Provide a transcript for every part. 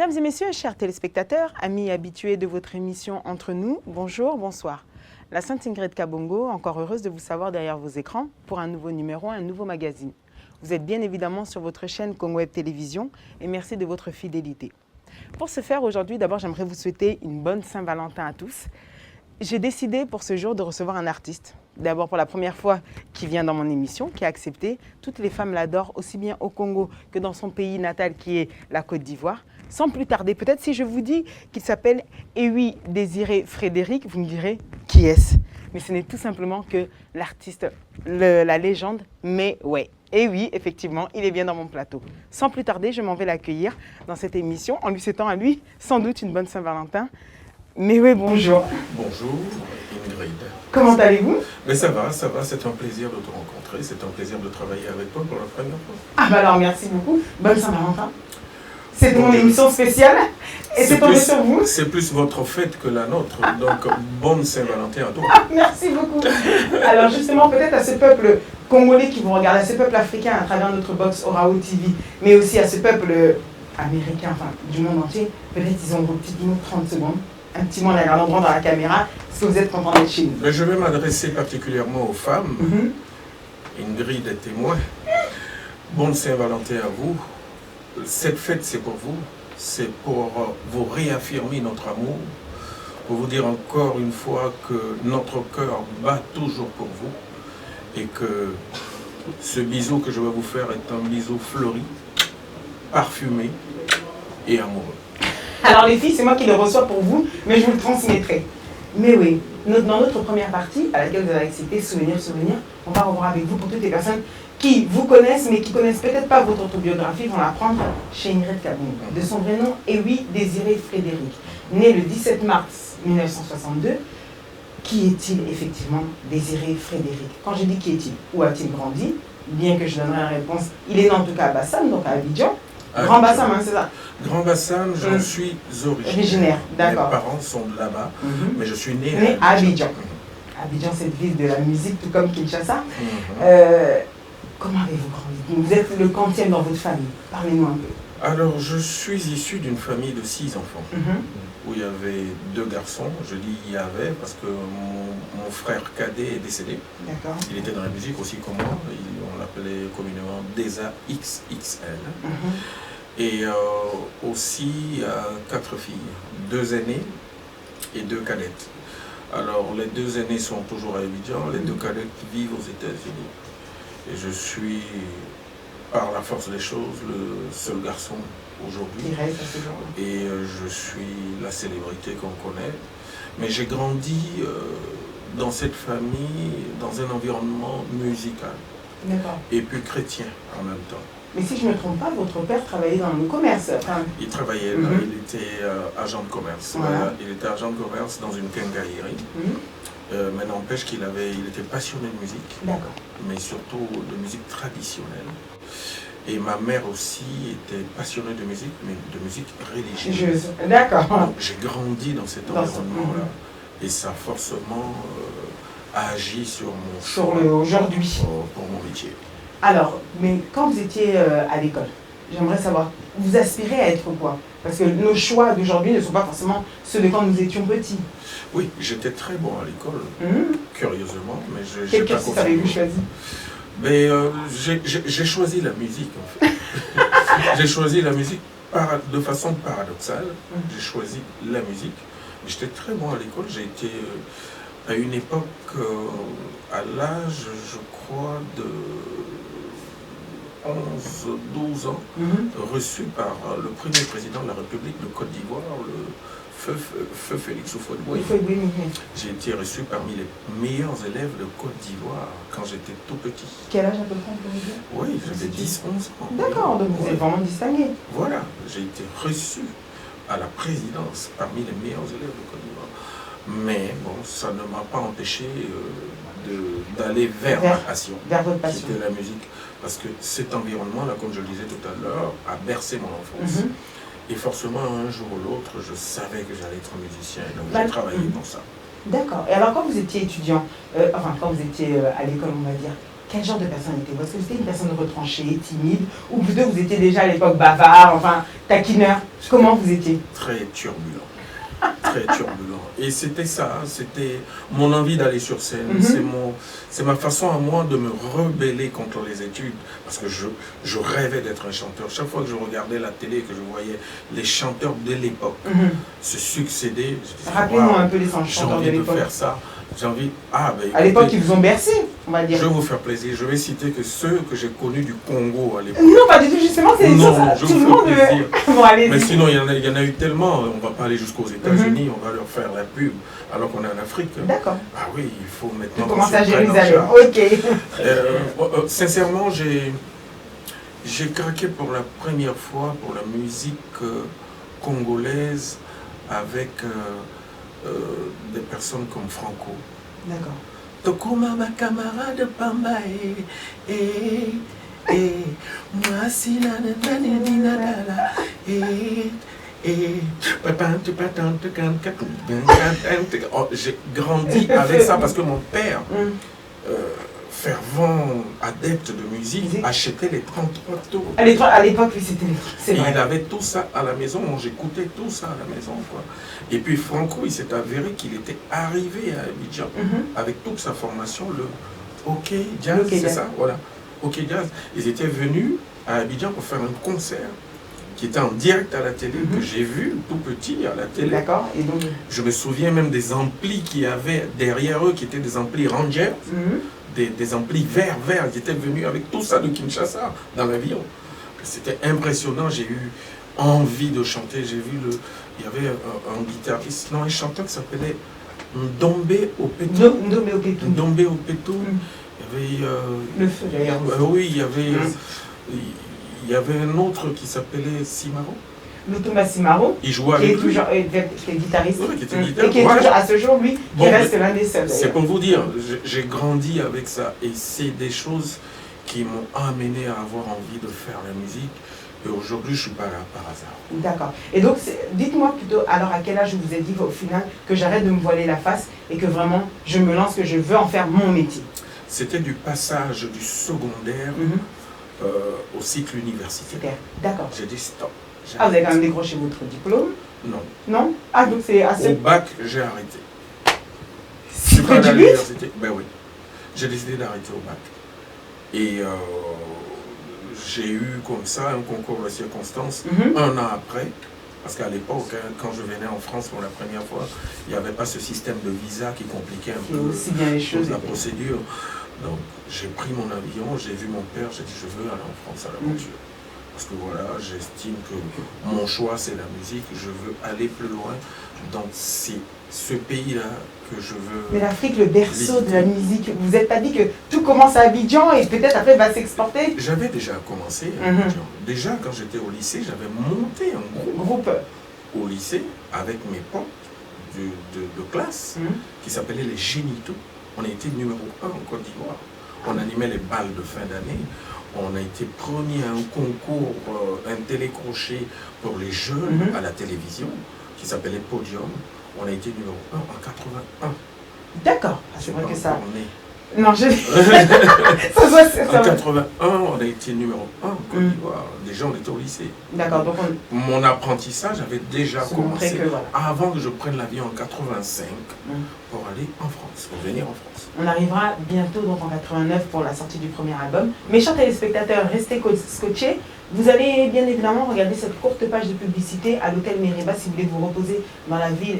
Mesdames et messieurs, chers téléspectateurs, amis habitués de votre émission Entre nous, bonjour, bonsoir. La Sainte Ingrid Kabongo, encore heureuse de vous savoir derrière vos écrans pour un nouveau numéro, un nouveau magazine. Vous êtes bien évidemment sur votre chaîne Congo Web Télévision et merci de votre fidélité. Pour ce faire, aujourd'hui, d'abord, j'aimerais vous souhaiter une bonne Saint-Valentin à tous. J'ai décidé pour ce jour de recevoir un artiste, d'abord pour la première fois qui vient dans mon émission, qui a accepté. Toutes les femmes l'adorent, aussi bien au Congo que dans son pays natal qui est la Côte d'Ivoire. Sans plus tarder, peut-être si je vous dis qu'il s'appelle Ewi Désiré Frédéric, vous me direz qui est-ce? Mais ce n'est tout simplement que l'artiste, la légende, mais ouais. Et oui, effectivement, il est bien dans mon plateau. Sans plus tarder, je m'en vais l'accueillir dans cette émission en lui souhaitant à lui sans doute une bonne Saint-Valentin. Mais oui, bonjour. Bonjour, Ingrid. Comment allez-vous? Mais ça va, c'est un plaisir de te rencontrer, c'est un plaisir de travailler avec toi pour la première fois. Ah bah alors merci beaucoup, bonne Saint-Valentin. C'est mon émission spéciale et c'est tombé sur vous. C'est plus votre fête que la nôtre, donc bonne Saint-Valentin à toi. Ah, merci beaucoup. Alors justement, peut-être à ce peuple congolais qui vous regarde, à ce peuple africain à travers notre box Orao TV, mais aussi à ce peuple américain, enfin du monde entier, peut-être ils ont vos petites minutes 30 secondes. Un petit mot en regardant droit dans la caméra, est-ce que vous êtes content d'être chez nous? Mais je vais m'adresser particulièrement aux femmes. Ingrid est témoin. Bonne Saint-Valentin à vous. Cette fête, c'est pour vous. C'est pour vous réaffirmer notre amour. Pour vous dire encore une fois que notre cœur bat toujours pour vous. Et que ce bisou que je vais vous faire est un bisou fleuri, parfumé et amoureux. Alors les filles, c'est moi qui le reçois pour vous, mais je vous le transmettrai. Mais oui, dans notre première partie, à laquelle vous avez accepté Souvenir, on va revoir avec vous pour toutes les personnes qui vous connaissent, mais qui ne connaissent peut-être pas votre autobiographie, vont l'apprendre chez Ingrid Kabongo. De son vrai nom, Ewi Désiré Frédéric. Né le 17 mars 1962, qui est-il effectivement Désiré Frédéric? Quand je dis qui est-il, où a-t-il grandi? Bien que je donnerai la réponse, il est né en tout cas à Bassam, donc à Abidjan. Grand Bassam, hein, c'est ça? Grand Bassam, j'en suis originaire. D'accord. Mes parents sont de là-bas, mais je suis né à Abidjan. Abidjan, cette ville de la musique, tout comme Kinshasa. Comment avez-vous grandi? Vous êtes le quantième dans votre famille. Parlez-nous un peu. Alors, je suis issu d'une famille de 6 enfants, où il y avait 2 garçons. Je dis il y avait parce que mon frère cadet est décédé. D'accord. Il était dans la musique aussi comme moi. On l'appelait communément Desa XXL. Et aussi 4 filles, 2 aînées et 2 cadettes. Alors les 2 aînées sont toujours à Abidjan, les 2 cadettes vivent aux États-Unis. Et je suis, par la force des choses, le seul garçon aujourd'hui. Et je suis la célébrité qu'on connaît. Mais j'ai grandi dans cette famille, dans un environnement musical. Et puis chrétien en même temps. Mais si je ne me trompe pas, votre père travaillait dans le commerce. Il travaillait là, il était agent de commerce. Voilà. Il était agent de commerce dans une quincaillerie. Mais n'empêche qu'il était passionné de musique. D'accord. Mais surtout de musique traditionnelle. Et ma mère aussi était passionnée de musique, mais de musique religieuse. D'accord. J'ai grandi dans cet environnement-là. Et ça a forcément agi sur mon choix. Aujourd'hui. Pour mon métier. Alors, mais quand vous étiez à l'école, j'aimerais savoir, vous aspirez à être quoi? Parce que nos choix d'aujourd'hui ne sont pas forcément ceux de quand nous étions petits. Oui, j'étais très bon à l'école, curieusement, mais je Quel cursus avez-vous choisi? Mais j'ai choisi la musique, en fait. J'ai choisi la musique de façon paradoxale. J'ai choisi la musique. J'étais très bon à l'école. J'ai été, à une époque, à l'âge, je crois, de 11-12 ans, reçu par le premier président de la République de Côte d'Ivoire, le Feu Félix Houphouët-Boigny. J'ai été reçu parmi les meilleurs élèves de Côte d'Ivoire quand j'étais tout petit. Quel âge à peu près pour vous dire? Oui, j'avais 10-11 ans. D'accord, donc vous êtes vraiment distingué. Voilà, j'ai été reçu à la présidence parmi les meilleurs élèves de Côte d'Ivoire. Mais bon, ça ne m'a pas empêché d'aller vers ma passion, qui était la musique. Parce que cet environnement-là, comme je le disais tout à l'heure, a bercé mon enfance. Et forcément, un jour ou l'autre, je savais que j'allais être musicien. Donc j'ai travaillé pour ça. D'accord. Et alors, quand vous étiez étudiant, quand vous étiez à l'école, on va dire, quel genre de personne étiez-vous? Est-ce que vous étiez une personne retranchée, timide, ou plutôt vous étiez déjà à l'époque bavard, enfin taquineur? Comment vous étiez? Très turbulent. Très turbulent. Et c'était ça, c'était mon envie d'aller sur scène. C'est ma façon à moi de me rebeller contre les études. Parce que je rêvais d'être un chanteur. Chaque fois que je regardais la télé et que je voyais les chanteurs de l'époque se succéder, je disais, rappelez-nous un peu les chanteurs de j'ai envie de l'époque. faire ça. J'ai envie. À l'époque, ils vous ont bercé, on va dire. Je vais vous faire plaisir. Je vais citer que ceux que j'ai connus du Congo à l'époque. Non, pas du tout, justement, c'est non, tout le monde. Bon, mais sinon, il y en a eu tellement. On ne va pas aller jusqu'aux États-Unis, on va leur faire la pub, alors qu'on est en Afrique. D'accord. Ah oui, il faut maintenant. Commencer à Jérusalem. Ok. Sincèrement, j'ai craqué pour la première fois pour la musique congolaise avec des personnes comme Franco. D'accord. Tokuma ma camarade Pamba moi si la j'ai grandi avec ça parce que mon père, fervent adepte de musique, achetait les 33 tours. À l'époque, oui, c'était vrai. Il avait tout ça à la maison, j'écoutais tout ça à la maison, quoi. Et puis Franco, il s'est avéré qu'il était arrivé à Abidjan avec toute sa formation, le OK Jazz, c'est ça, voilà, OK Jazz. Ils étaient venus à Abidjan pour faire un concert qui était en direct à la télé, que j'ai vu tout petit à la télé. D'accord. Et donc... Je me souviens même des amplis qu'il y avait derrière eux, qui étaient des amplis Ranger, des amplis verts, ils étaient venus avec tout ça de Kinshasa dans l'avion. C'était impressionnant, j'ai eu envie de chanter, j'ai vu il y avait un guitariste, non, un chanteur qui s'appelait Ndombe Opeto. Ndombe Opeto. Il y avait... le feu d'ailleurs. Oui, il y avait un autre qui s'appelait Simaro. Lutumba Simaro, il jouait qui avec est toujours qui est guitariste. Oui, qui était Et qui est toujours, à ce jour, lui, qui reste l'un des seuls. C'est pour vous dire, j'ai grandi avec ça et c'est des choses qui m'ont amené à avoir envie de faire la musique. Et aujourd'hui, je ne suis pas là par hasard. D'accord. Et donc, dites-moi plutôt, alors à quel âge je vous ai dit au final que j'arrête de me voiler la face et que vraiment, je me lance, que je veux en faire mon métier? C'était du passage du secondaire au cycle universitaire. D'accord. J'ai dit stop. Ah, vous avez quand même décroché votre diplôme? Non. Non? Ah, donc c'est assez... Au bac, j'ai arrêté. C'est près du but? Ben oui. J'ai décidé d'arrêter au bac. Et j'ai eu comme ça un concours de circonstances un an après. Parce qu'à l'époque, quand je venais en France pour la première fois, il n'y avait pas ce système de visa qui compliquait un peu aussi bien les choses, la procédure. Donc j'ai pris mon avion, j'ai vu mon père, j'ai dit je veux aller en France à l'aventure. Parce que voilà, j'estime que mon choix c'est la musique, je veux aller plus loin. Donc c'est ce pays-là que je veux... Mais l'Afrique, le berceau de la musique, vous n'êtes pas dit que tout commence à Abidjan et peut-être après va s'exporter? J'avais déjà commencé à Abidjan. Déjà quand j'étais au lycée, j'avais monté un groupe au lycée avec mes potes de classe qui s'appelait les Génitaux. On a été numéro 1 en Côte d'Ivoire. On animait les balles de fin d'année. On a été premier à un concours, un télécrochet pour les jeunes à la télévision qui s'appelait Podium. On a été numéro 1 en 81. D'accord. Ah, c'est vrai que ça... Né. Non, je... En 81, on a été numéro 1 en Côte d'Ivoire. Déjà, on était au lycée. D'accord. Donc mon apprentissage avait déjà commencé voilà. avant que je prenne l'avion en 85 pour aller en France, pour venir en France. On arrivera bientôt donc en 89 pour la sortie du premier album. Mes chers téléspectateurs, restez scotchés. Vous allez bien évidemment regarder cette courte page de publicité à l'hôtel Meriba si vous voulez vous reposer dans la ville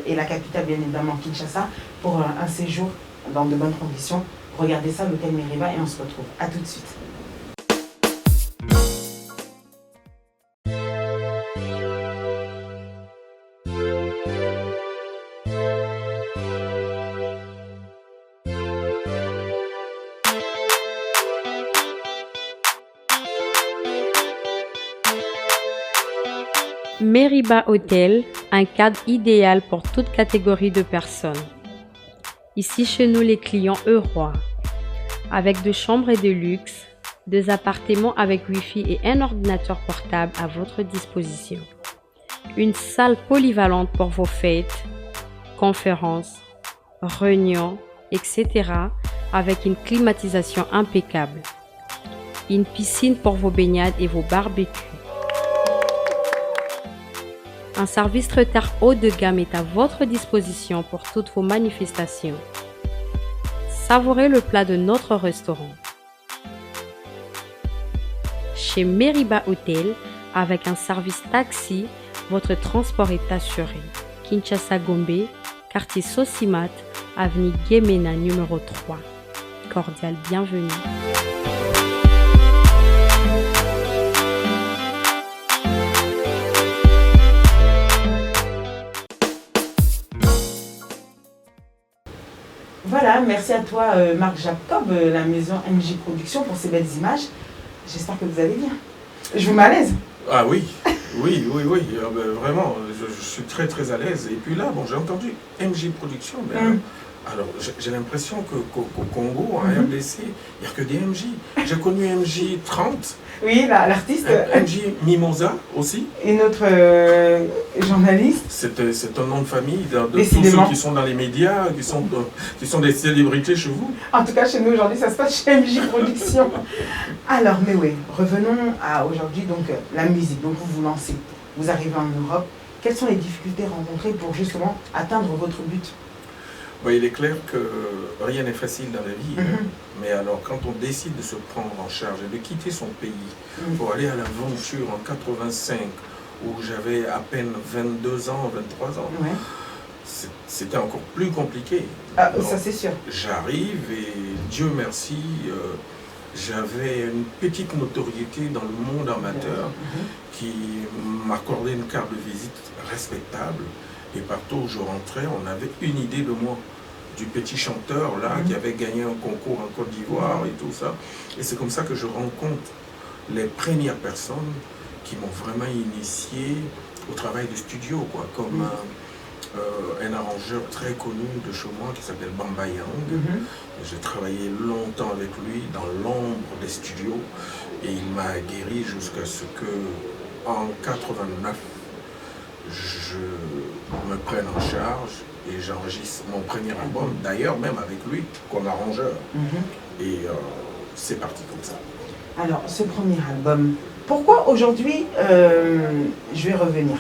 et la capitale bien évidemment Kinshasa pour un séjour dans de bonnes conditions. Regardez ça, l'hôtel Meriba, et on se retrouve. A tout de suite. Meriba Hotel, un cadre idéal pour toute catégorie de personnes. Ici chez nous les clients heureux, avec deux chambres et de luxe, deux appartements avec Wi-Fi et un ordinateur portable à votre disposition. Une salle polyvalente pour vos fêtes, conférences, réunions, etc. avec une climatisation impeccable, une piscine pour vos baignades et vos barbecues. Un service traiteur haut de gamme est à votre disposition pour toutes vos manifestations. Savourez le plat de notre restaurant. Chez Meriba Hotel, avec un service taxi, votre transport est assuré. Kinshasa Gombe, quartier Sosimat, avenue Guémena numéro 3. Cordial bienvenue. Voilà, merci à toi Marc Jacob, la maison MJ Productions pour ces belles images. J'espère que vous allez bien. Je vous mets à l'aise. Ah oui, oui. Vraiment, je suis très très à l'aise. Et puis là, bon, j'ai entendu MJ Productions, mais alors j'ai l'impression qu'au Congo, en RDC, il n'y a que des MJ. J'ai connu MJ 30. Oui, l'artiste. MJ Mimosa aussi. Et notre journaliste. C'est un nom de famille de tous ceux qui sont dans les médias, qui sont des célébrités chez vous. En tout cas, chez nous aujourd'hui, ça se passe chez MJ Productions. Alors, mais oui, revenons à aujourd'hui, donc la musique. Donc vous vous lancez, vous arrivez en Europe. Quelles sont les difficultés rencontrées pour justement atteindre votre but? Bon, il est clair que rien n'est facile dans la vie, mais alors quand on décide de se prendre en charge et de quitter son pays pour aller à l'aventure en 85, où j'avais à peine 22 ans, 23 ans, c'était encore plus compliqué. Ah, donc, ça c'est sûr. J'arrive et Dieu merci, j'avais une petite notoriété dans le monde amateur qui m'accordait une carte de visite respectable. Et partout où je rentrais, on avait une idée de moi, du petit chanteur là qui avait gagné un concours en Côte d'Ivoire et tout ça. Et c'est comme ça que je rencontre les premières personnes qui m'ont vraiment initié au travail de studio, quoi, comme un arrangeur très connu de chez moi qui s'appelle Bamba Yang. J'ai travaillé longtemps avec lui dans l'ombre des studios et il m'a guéri jusqu'à ce que en 89, je me prenne en charge et j'enregistre mon premier album, d'ailleurs même avec lui comme arrangeur. Et c'est parti comme ça. Alors, ce premier album, pourquoi aujourd'hui, je vais revenir,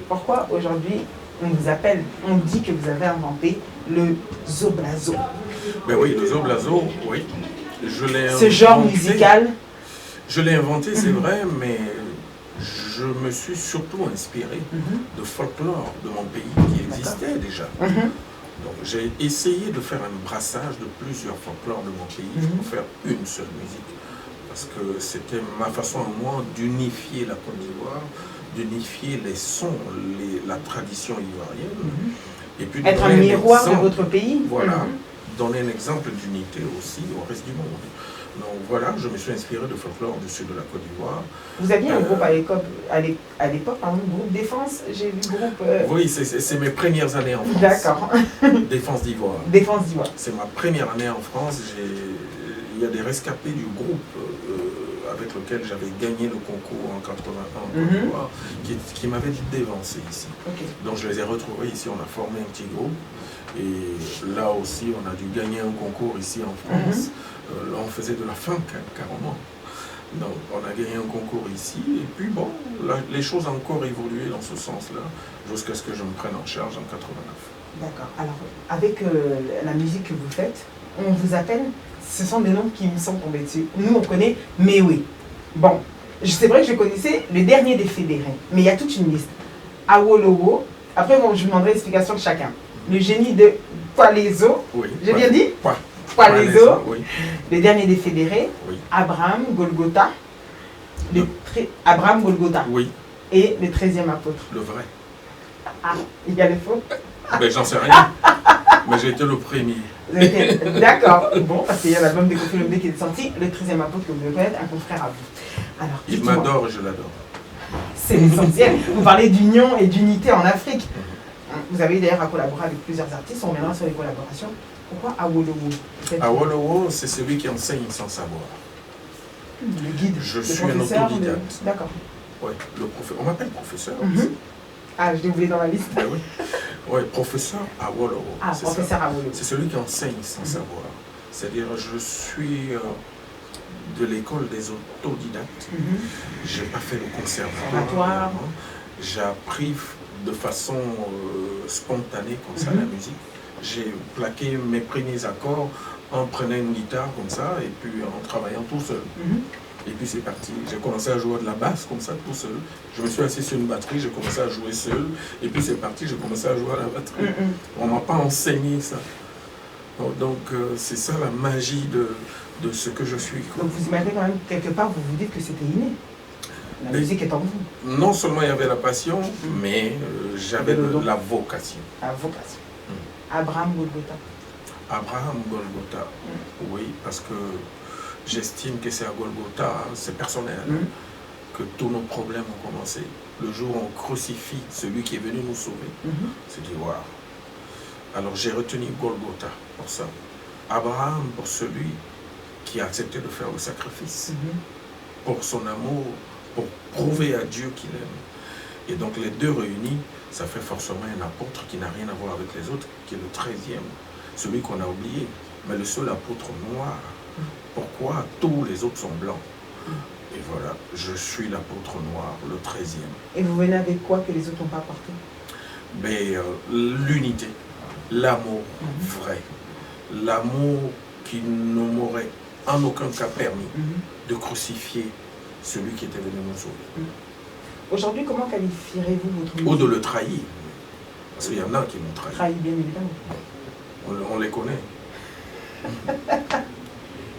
pourquoi aujourd'hui on vous appelle, on dit que vous avez inventé le Zoblazo? Ben oui, le Zoblazo, oui. Je l'ai inventé. Ce genre musical. Je l'ai inventé, c'est vrai, mais je me suis surtout inspiré de folklore de mon pays qui existait déjà. Donc j'ai essayé de faire un brassage de plusieurs folklores de mon pays pour faire une seule musique. Parce que c'était ma façon à moi d'unifier la Côte d'Ivoire, d'unifier les sons, la tradition ivoirienne. Et puis être un miroir de votre pays. Voilà, donner un exemple d'unité aussi au reste du monde. Donc voilà, je me suis inspiré de folklore du sud de la Côte d'Ivoire. Vous aviez un groupe à l'époque, un groupe Défense, j'ai vu groupe... Oui, c'est mes premières années en France. D'accord. Défense d'Ivoire. Défense d'Ivoire. C'est ma première année en France. Il y a des rescapés du groupe avec lequel j'avais gagné le concours en 81 en Côte d'Ivoire qui m'avaient dit d'avancer ici. Donc je les ai retrouvés ici, on a formé un petit groupe. Et là aussi, on a dû gagner un concours ici en France. Là, on faisait de la funk, carrément. Donc, on a gagné un concours ici. Et puis, bon, là, les choses ont encore évolué dans ce sens-là, jusqu'à ce que je me prenne en charge en 89. D'accord. Alors, avec la musique que vous faites, on vous appelle, ce sont des noms qui me sont tombés dessus. Nous, on connaît Mais oui. Bon, c'est vrai que je connaissais le dernier des fédérés, mais il y a toute une liste. Awolowo. Après, bon, je vous demanderai l'explication de chacun. Le génie de Poilezo. Oui. J'ai bien dit Poilezo. Oui. Le dernier des fédérés. Oui. Abraham Golgotha. Abraham Golgotha. Oui. Et le 13e apôtre. Le vrai. Ah, il y a le faux. Ben, j'en sais rien. Mais j'ai été le premier. D'accord. Bon, parce qu'il y a l'album de Kofi Olomide qui est sorti, le 13e apôtre que vous devez connaître, un confrère à vous. Alors, il m'adore et je l'adore. C'est l'essentiel. Vous parlez d'union et d'unité en Afrique. Vous avez d'ailleurs à collaborer avec plusieurs artistes, on reviendra sur les collaborations. Pourquoi Awolowo? Awolowo, c'est celui qui enseigne sans savoir. Le guide. Je suis un autodidacte. D'accord. Oui, on m'appelle professeur. Ah, je l'ai oublié dans la liste. Oui, professeur Awolowo. Ah, professeur Awolowo. C'est celui qui enseigne sans savoir. C'est-à-dire, je suis de l'école des autodidactes. Je n'ai pas fait le conservatoire. J'ai appris de façon spontanée comme ça la musique. J'ai plaqué mes premiers accords en prenant une guitare comme ça et puis en travaillant tout seul. Et puis c'est parti. J'ai commencé à jouer de la basse comme ça tout seul. Je me suis assis sur une batterie, j'ai commencé à jouer seul. Et puis c'est parti, j'ai commencé à jouer à la batterie. On ne m'a pas enseigné ça. Donc c'est ça la magie de ce que je suis. Donc vous imaginez quand même, quelque part, vous vous dites que c'était inné. La musique est en vous. Non seulement il y avait la passion, mais j'avais la vocation. La vocation. Abraham Golgotha. Abraham Golgotha, oui, parce que j'estime que c'est à Golgotha, c'est personnel, que tous nos problèmes ont commencé. Le jour où on crucifie celui qui est venu nous sauver, c'est dit, waouh. Alors j'ai retenu Golgotha pour ça. Abraham pour celui qui a accepté de faire le sacrifice, pour son amour, pour prouver à Dieu qu'il aime. Et donc les deux réunis, ça fait forcément un apôtre qui n'a rien à voir avec les autres, qui est le 13e, celui qu'on a oublié, mais le seul apôtre noir. Pourquoi tous les autres sont blancs? Et voilà, je suis l'apôtre noir, le 13e. Et vous venez avec quoi que les autres n'ont pas apporté? L'unité, l'amour vrai, l'amour qui ne m'aurait en aucun cas permis de crucifier celui qui était venu nous sauver. Aujourd'hui, comment qualifierez-vous votre musique? Ou de le trahir, parce qu'il y en a qui m'ont trahi. Trahi, bien évidemment. On les connaît.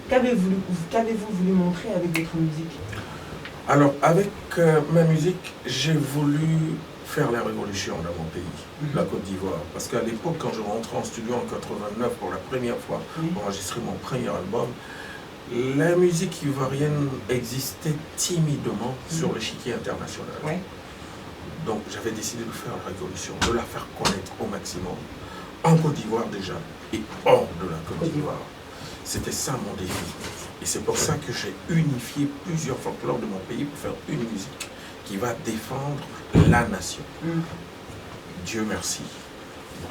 Qu'avez-vous voulu montrer avec votre musique? Alors, avec ma musique, j'ai voulu faire la révolution dans mon pays, la Côte d'Ivoire. Parce qu'à l'époque, quand je rentrais en studio en 89 pour la première fois, pour enregistrer mon premier album, la musique ivoirienne existait timidement sur l'échiquier international. Donc j'avais décidé de faire la révolution, de la faire connaître au maximum, en Côte d'Ivoire déjà, et hors de la Côte d'Ivoire. C'était ça mon défi. Et c'est pour ça que j'ai unifié plusieurs folklores de mon pays pour faire une musique qui va défendre la nation. Dieu merci.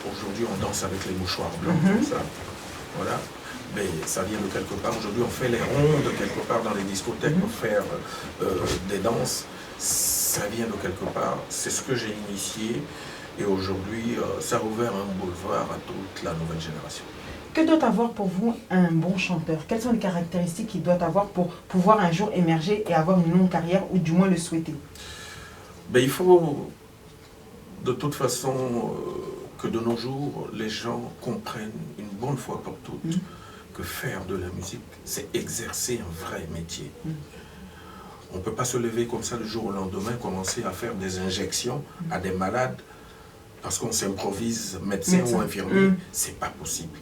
Aujourd'hui, on danse avec les mouchoirs blancs, comme ça. Voilà. Mais ça vient de quelque part. Aujourd'hui, on fait les rondes quelque part dans les discothèques pour faire des danses. Ça vient de quelque part. C'est ce que j'ai initié. Et aujourd'hui, ça a ouvert un boulevard à toute la nouvelle génération. Que doit avoir pour vous un bon chanteur? Quelles sont les caractéristiques qu'il doit avoir pour pouvoir un jour émerger et avoir une longue carrière, ou du moins le souhaiter? Il faut de toute façon que de nos jours, les gens comprennent une bonne fois pour toutes que faire de la musique, c'est exercer un vrai métier. On ne peut pas se lever comme ça le jour au lendemain, commencer à faire des injections à des malades parce qu'on s'improvise médecin ou infirmier. C'est pas possible.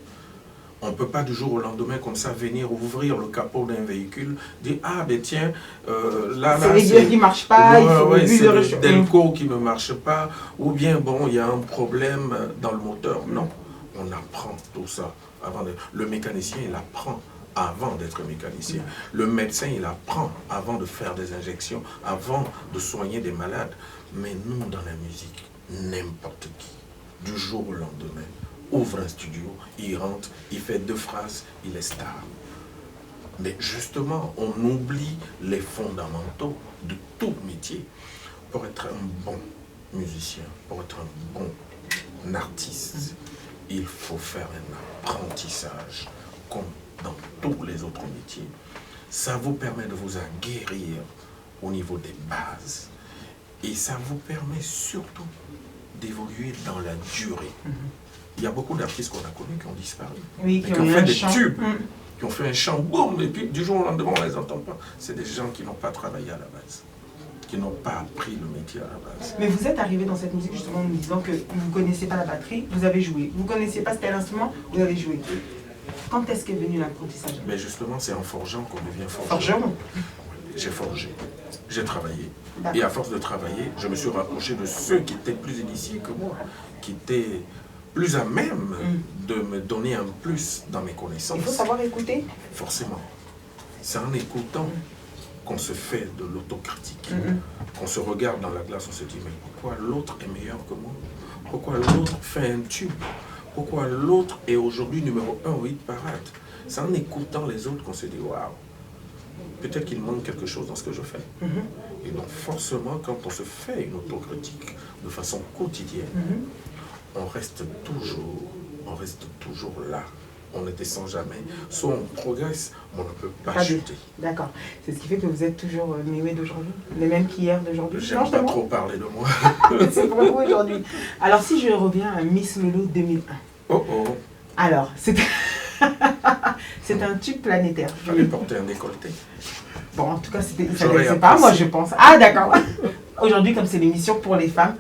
On ne peut pas du jour au lendemain comme ça venir ouvrir le capot d'un véhicule, dire ah ben tiens, là c'est les yeux qui ne marchent pas, c'est le Delco qui ne marche pas, ou bien bon il y a un problème dans le moteur. Non, on apprend tout ça. Le mécanicien il apprend avant d'être mécanicien. Le médecin il apprend avant de faire des injections, avant de soigner des malades. Mais nous dans la musique, n'importe qui, du jour au lendemain, ouvre un studio, il rentre, il fait 2 phrases, il est star. Mais justement, on oublie les fondamentaux de tout métier. Pour être un bon musicien, pour être un bon artiste, il faut faire un apprentissage comme dans tous les autres métiers. Ça vous permet de vous aguerrir au niveau des bases. Et ça vous permet surtout d'évoluer dans la durée. Il y a beaucoup d'artistes qu'on a connus qui ont disparu, qui ont fait des tubes, qui ont fait un chant, boum, et puis du jour au lendemain, on ne les entend pas. C'est des gens qui n'ont pas travaillé à la base, qui n'ont pas appris le métier à la base. Mais vous êtes arrivé dans cette musique justement en nous disant que vous ne connaissiez pas la batterie, vous avez joué. Vous ne connaissiez pas tel instrument, vous avez joué. Quand est-ce qu'est venu l'apprentissage? Mais justement, c'est en forgeant qu'on devient forgeron. Forgeron? J'ai forgé, j'ai travaillé. Et à force de travailler, je me suis rapproché de ceux qui étaient plus initiés que moi, qui étaient plus à même de me donner un plus dans mes connaissances. Il faut savoir écouter. Forcément. C'est en écoutant qu'on se fait de l'autocritique. Qu'on se regarde dans la glace, on se dit, mais pourquoi l'autre est meilleur que moi? Pourquoi l'autre fait un tube? Pourquoi l'autre est aujourd'hui numéro 1 au hit parade? C'est en écoutant les autres qu'on se dit, waouh, peut-être qu'il manque quelque chose dans ce que je fais. Et donc forcément, quand on se fait une autocritique de façon quotidienne, on reste toujours là. On ne descend jamais. Soit on progresse, mais on ne peut pas chuter. D'accord. C'est ce qui fait que vous êtes toujours Miwé d'aujourd'hui, les mêmes qu'hier d'aujourd'hui. J'aime pas trop parler de moi. C'est pour vous aujourd'hui. Alors si je reviens à Miss Lolo 2001. Oh oh. Alors, c'est un tube planétaire. Il fallait porter un décolleté. Bon, en tout cas, c'est J'aurais pas moi, apprécié. je pense. Ah, d'accord. Aujourd'hui, comme c'est l'émission pour les femmes,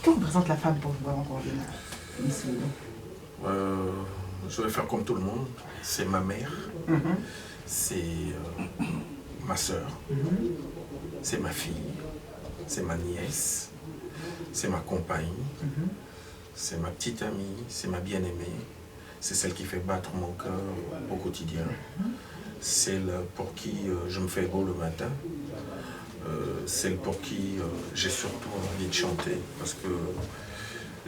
que représente la femme pour vous encore Miss Lolo? Je vais faire comme tout le monde. C'est ma mère, c'est ma soeur, c'est ma fille, c'est ma nièce, c'est ma compagne, c'est ma petite amie, c'est ma bien-aimée, c'est celle qui fait battre mon cœur au quotidien, celle pour qui je me fais beau le matin, celle pour qui j'ai surtout envie de chanter, parce que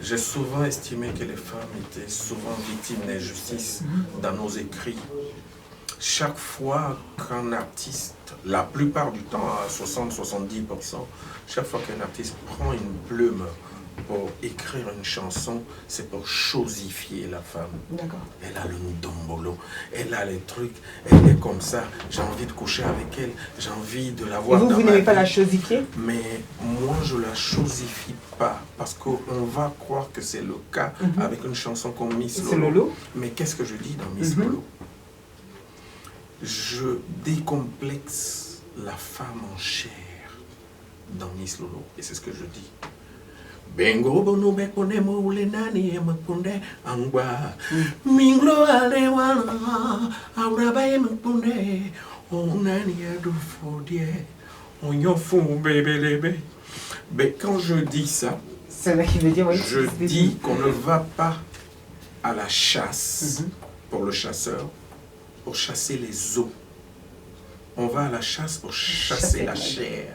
j'ai souvent estimé que les femmes étaient souvent victimes d'injustice dans nos écrits. Chaque fois qu'un artiste, la plupart du temps, à 60-70%, chaque fois qu'un artiste prend une plume pour écrire une chanson, c'est pour chosifier la femme. D'accord. Elle a le ndombolo, elle a les trucs, elle est comme ça, j'ai envie de coucher avec elle, j'ai envie de la voir. Et vous, dans vous ma n'aimez pas vie. la chosifier? Mais moi, je la chosifie pas, parce qu'on va croire que c'est le cas avec une chanson comme Miss C'est Lolo. Lolo. Mais qu'est-ce que je dis dans Miss Lolo? Je décomplexe la femme en chair dans Miss Lolo, et c'est ce que je dis. Bengo bono bekone mo ulenani emakunde angwa minglo alewana auraba emakunde onani adu fodie onyo fou bébé. Mais quand je dis ça, C'est là qui veut dire, oui. je dis qu'on ne va pas à la chasse pour le chasseur, pour chasser les os. On va à la chasse pour chasser la chair.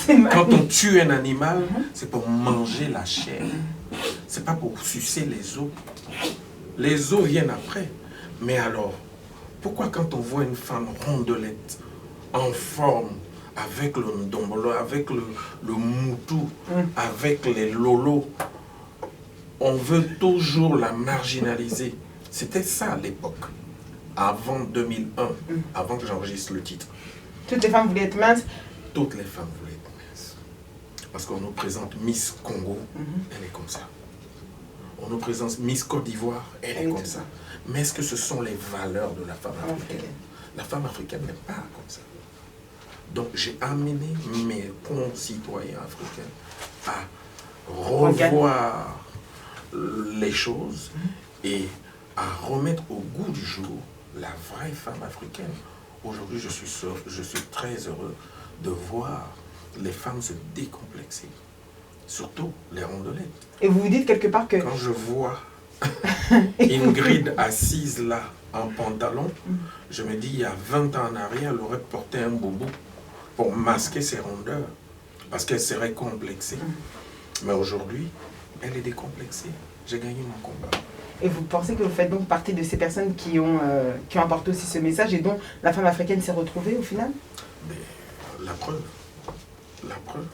Quand on tue un animal, c'est pour manger la chair. C'est pas pour sucer les os. Les os viennent après. Mais alors, pourquoi quand on voit une femme rondelette, en forme, avec le ndombolo, avec le moutou, avec les lolos, on veut toujours la marginaliser? C'était ça à l'époque, avant 2001, avant que j'enregistre le titre. Toutes les femmes voulaient être minces. Toutes les femmes voulaient être minces. Parce qu'on nous présente Miss Congo, elle est comme ça. On nous présente Miss Côte d'Ivoire, elle est comme ça. Mais est-ce que ce sont les valeurs de la femme africaine? La femme africaine n'est pas comme ça. Donc j'ai amené mes concitoyens africains à revoir les choses et à remettre au goût du jour la vraie femme africaine. Aujourd'hui, je suis très heureux de voir les femmes se décomplexer, surtout les rondelettes. Et vous vous dites quelque part que... Quand je vois Ingrid assise là, en pantalon, je me dis, il y a 20 ans en arrière, elle aurait porté un boubou pour masquer ses rondeurs, parce qu'elle serait complexée. Mais aujourd'hui, elle est décomplexée. J'ai gagné mon combat. Et vous pensez que vous faites donc partie de ces personnes qui ont apporté aussi ce message et dont la femme africaine s'est retrouvée au final? Mais, la preuve. La preuve.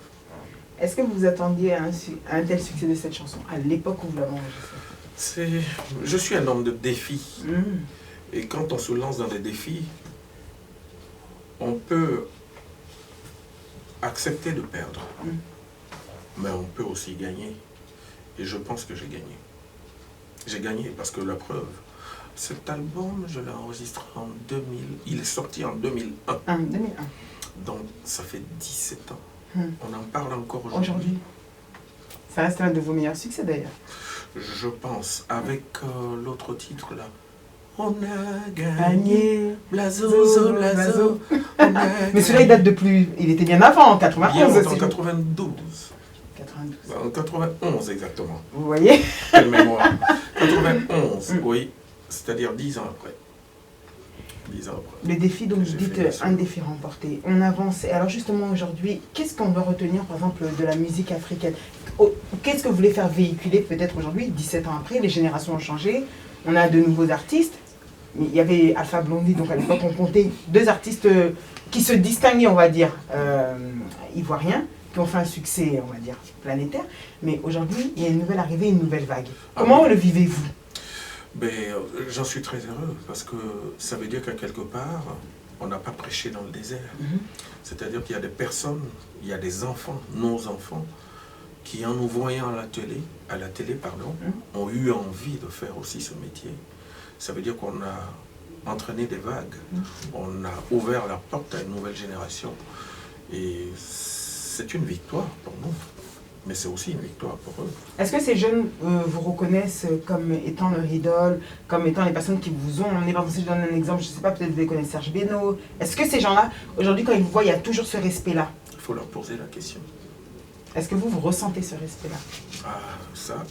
Est-ce que vous vous attendiez à un tel succès de cette chanson à l'époque où vous l'avez enregistrée? Je suis un homme de défis. Et quand on se lance dans des défis, on peut accepter de perdre. Mais on peut aussi gagner. Et je pense que j'ai gagné. J'ai gagné parce que la preuve, cet album, je l'ai enregistré en 2000. Il est sorti en 2001. 2001. Donc ça fait 17 ans. On en parle encore aujourd'hui. Ça reste l'un de vos meilleurs succès d'ailleurs. Je pense, avec l'autre titre là. On a gagné, blazo, blazo. Mais celui-là il date de plus... Il était bien avant, en 91. Bien en 92. 92. En 91 exactement. Vous voyez? Quelle mémoire. 91, oui. C'est-à-dire 10 ans après. 10 ans après. Le défi, donc vous dites un défi remporté. On avance. Et alors justement aujourd'hui, qu'est-ce qu'on doit retenir par exemple de la musique africaine? Qu'est-ce que vous voulez faire véhiculer peut-être aujourd'hui, 17 ans après? Les générations ont changé, on a de nouveaux artistes. mais il y avait Alpha Blondy, donc à l'époque on comptait 2 artistes qui se distinguaient, on va dire, ivoiriens, qui ont fait un succès, on va dire, planétaire. Mais aujourd'hui, il y a une nouvelle arrivée, une nouvelle vague. Comment le vivez-vous? J'en suis très heureux parce que ça veut dire qu'à quelque part, on n'a pas prêché dans le désert. C'est-à-dire qu'il y a des personnes, il y a des enfants, nos enfants, qui en nous voyant à la télé, ont eu envie de faire aussi ce métier. Ça veut dire qu'on a entraîné des vagues, on a ouvert la porte à une nouvelle génération. Et c'est une victoire pour nous, mais c'est aussi une victoire pour eux. Est-ce que ces jeunes vous reconnaissent comme étant leur idole, comme étant les personnes qui vous ont emmené? Par exemple, si je donne un exemple, je ne sais pas, peut-être vous les connaissez, Serge Beno. Est-ce que ces gens-là, aujourd'hui, quand ils vous voient, il y a toujours ce respect-là? Il faut leur poser la question. Est-ce que vous ressentez ce respect-là? Ah, ça...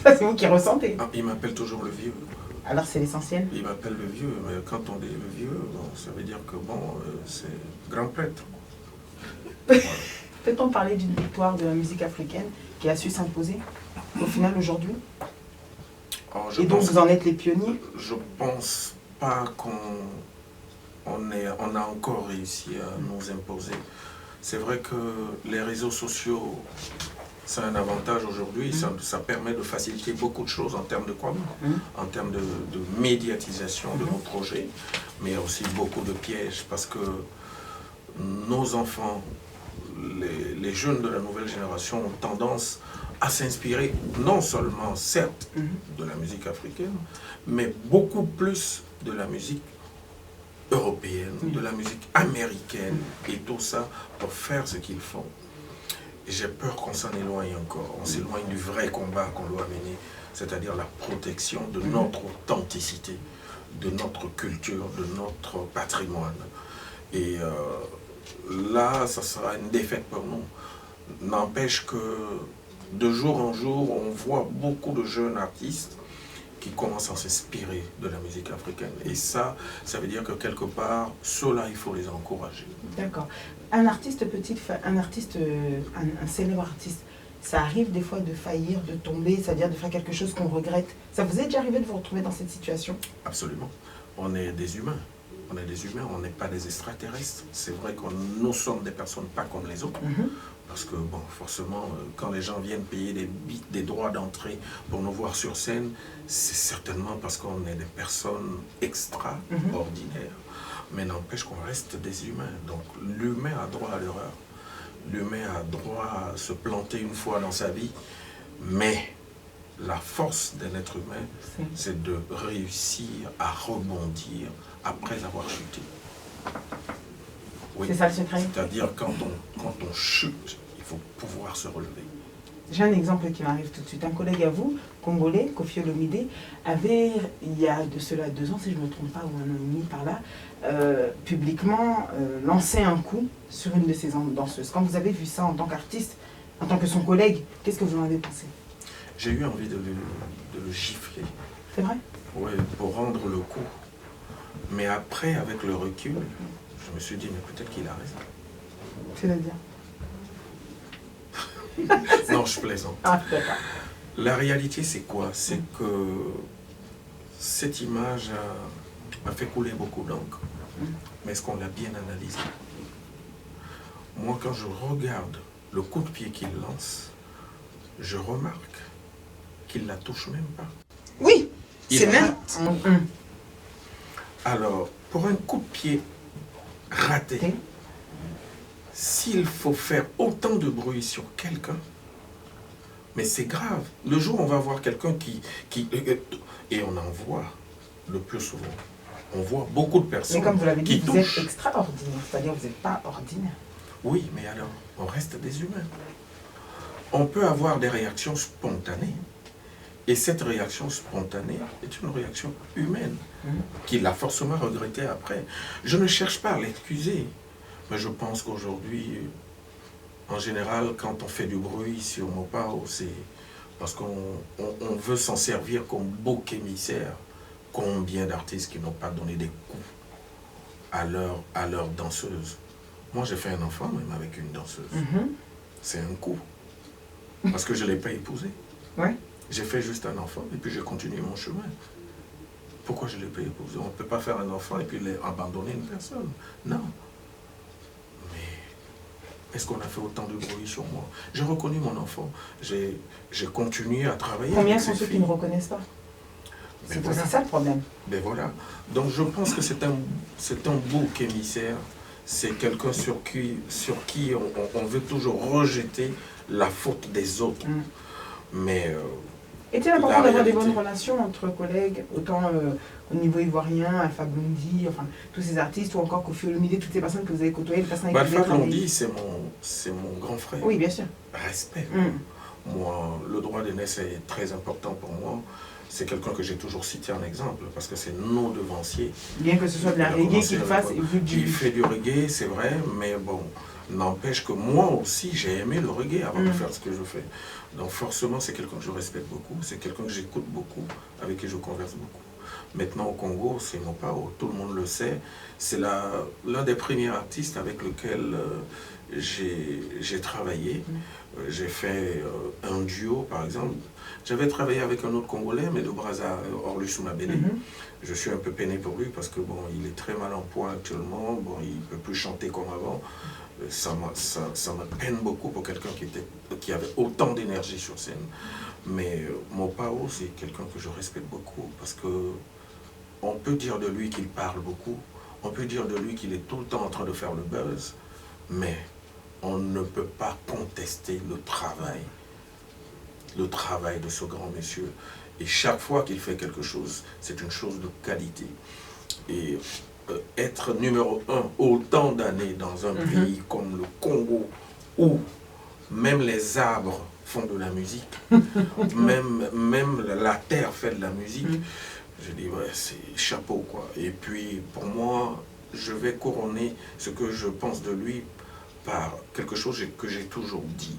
Ça, c'est vous qui ressentez. Ah, ils m'appellent toujours le vieux. Alors, c'est l'essentiel. Ils m'appellent le vieux, mais quand on dit le vieux, bon, ça veut dire que c'est grand prêtre. Peut-on parler d'une victoire de la musique africaine qui a su s'imposer au final aujourd'hui? Et donc vous en êtes les pionniers? Je pense pas qu'on a encore réussi à nous imposer. C'est vrai que les réseaux sociaux, c'est un avantage aujourd'hui, ça permet de faciliter beaucoup de choses en termes de quoi? En termes de médiatisation de nos projets, mais il y a aussi beaucoup de pièges parce que nos enfants, les jeunes de la nouvelle génération ont tendance à s'inspirer non seulement, certes, de la musique africaine, mais beaucoup plus de la musique européenne, de la musique américaine et tout ça pour faire ce qu'ils font. Et j'ai peur qu'on s'en éloigne encore, on s'éloigne du vrai combat qu'on doit mener, c'est-à-dire la protection de notre authenticité, de notre culture, de notre patrimoine. Et là, ça sera une défaite pour nous. N'empêche que de jour en jour, on voit beaucoup de jeunes artistes qui commencent à s'inspirer de la musique africaine. Et ça veut dire que quelque part, ceux-là, il faut les encourager. D'accord. Un artiste un célèbre artiste, ça arrive des fois de faillir, de tomber, c'est-à-dire de faire quelque chose qu'on regrette. Ça vous est déjà arrivé de vous retrouver dans cette situation? Absolument. On est des humains. On est des humains, on n'est pas des extraterrestres. C'est vrai que nous sommes des personnes pas comme les autres. Parce que, bon, forcément, quand les gens viennent payer des droits d'entrée pour nous voir sur scène, c'est certainement parce qu'on est des personnes extraordinaires. Mais n'empêche qu'on reste des humains. Donc, l'humain a droit à l'erreur. L'humain a droit à se planter une fois dans sa vie. Mais la force d'un être humain, c'est de réussir à rebondir après avoir chuté. Oui. C'est ça le secret? C'est-à-dire quand on chute, il faut pouvoir se relever. J'ai un exemple qui m'arrive tout de suite. Un collègue à vous, congolais, Koffi Olomide, avait, il y a de cela 2 ans, si je ne me trompe pas, ou 1 an et demi par là, publiquement lancé un coup sur une de ses danseuses. Quand vous avez vu ça en tant qu'artiste, en tant que son collègue, qu'est-ce que vous en avez pensé? J'ai eu envie de le gifler. C'est vrai? Oui, pour rendre le coup. Mais après, avec le recul, je me suis dit, mais peut-être qu'il a raison. C'est-à-dire? Non, je plaisante. Ah, d'accord. La réalité, c'est quoi? C'est que cette image a fait couler beaucoup d'encre. Mais est-ce qu'on l'a bien analysé? Moi, quand je regarde le coup de pied qu'il lance, je remarque qu'il ne la touche même pas. Oui, c'est même... Alors, pour un coup de pied raté, s'il faut faire autant de bruit sur quelqu'un, mais c'est grave. Le jour où on va voir quelqu'un et on en voit le plus souvent, on voit beaucoup de personnes mais comme vous l'avez dit, qui vous touchent. êtes extraordinaire, c'est-à-dire vous n'êtes pas ordinaire. Oui, mais alors, on reste des humains. On peut avoir des réactions spontanées. Et cette réaction spontanée est une réaction humaine, qu'il a forcément regrettée après. Je ne cherche pas à l'excuser, mais je pense qu'aujourd'hui, en général, quand on fait du bruit sur Mopao, c'est parce qu'on veut s'en servir comme bouc émissaire. Combien d'artistes qui n'ont pas donné des coups à leur danseuse? Moi, j'ai fait un enfant même avec une danseuse. C'est un coup. Parce que je ne l'ai pas épousée. Ouais. J'ai fait juste un enfant et puis j'ai continué mon chemin. Pourquoi je l'ai pas épousé? On ne peut pas faire un enfant et puis abandonner une personne. Non. Mais est-ce qu'on a fait autant de bruit sur moi? J'ai reconnu mon enfant. J'ai continué à travailler. Combien avec sont ces ceux qui filles. ne reconnaissent pas? C'est voilà. ça le problème. Ben voilà. Donc je pense que c'est un bouc émissaire. C'est quelqu'un sur qui on veut toujours rejeter la faute des autres. Mais est-il important d'avoir des réalité... bonnes relations entre collègues, autant au niveau ivoirien, Alpha Blondy, enfin tous ces artistes, ou encore Koffi Olomide, toutes ces personnes que vous avez côtoyées, les personnes avec qui vous avez Alpha travaillé? Blondy, c'est mon grand frère. Oui, bien sûr. Respect. Moi, le droit d'aînesse est très important pour moi. C'est quelqu'un que j'ai toujours cité en exemple, parce que c'est nos devanciers. Bien que ce soit de la reggae qu'il fasse, et vu du... Il fait du reggae, c'est vrai, mais bon, n'empêche que moi aussi, j'ai aimé le reggae avant de faire ce que je fais. Donc forcément, c'est quelqu'un que je respecte beaucoup, c'est quelqu'un que j'écoute beaucoup, avec qui je converse beaucoup. Maintenant au Congo, c'est Mopao, tout le monde le sait. C'est l'un des premiers artistes avec lequel j'ai travaillé. J'ai fait un duo, par exemple. J'avais travaillé avec un autre Congolais, mais de Brazza, Orlus Mabélé. Je suis un peu peiné pour lui parce que bon, il est très mal en point actuellement. Bon, il ne peut plus chanter comme avant. Ça me peine beaucoup pour quelqu'un qui avait autant d'énergie sur scène. Mais Mopao, c'est quelqu'un que je respecte beaucoup parce que on peut dire de lui qu'il parle beaucoup. On peut dire de lui qu'il est tout le temps en train de faire le buzz. Mais on ne peut pas contester le travail de ce grand monsieur. Et chaque fois qu'il fait quelque chose, c'est une chose de qualité. Et être numéro 1 autant d'années dans un pays comme le Congo, où même les arbres font de la musique, même la terre fait de la musique, je dis, ouais, c'est chapeau, quoi. Et puis, pour moi, je vais couronner ce que je pense de lui par quelque chose que j'ai toujours dit.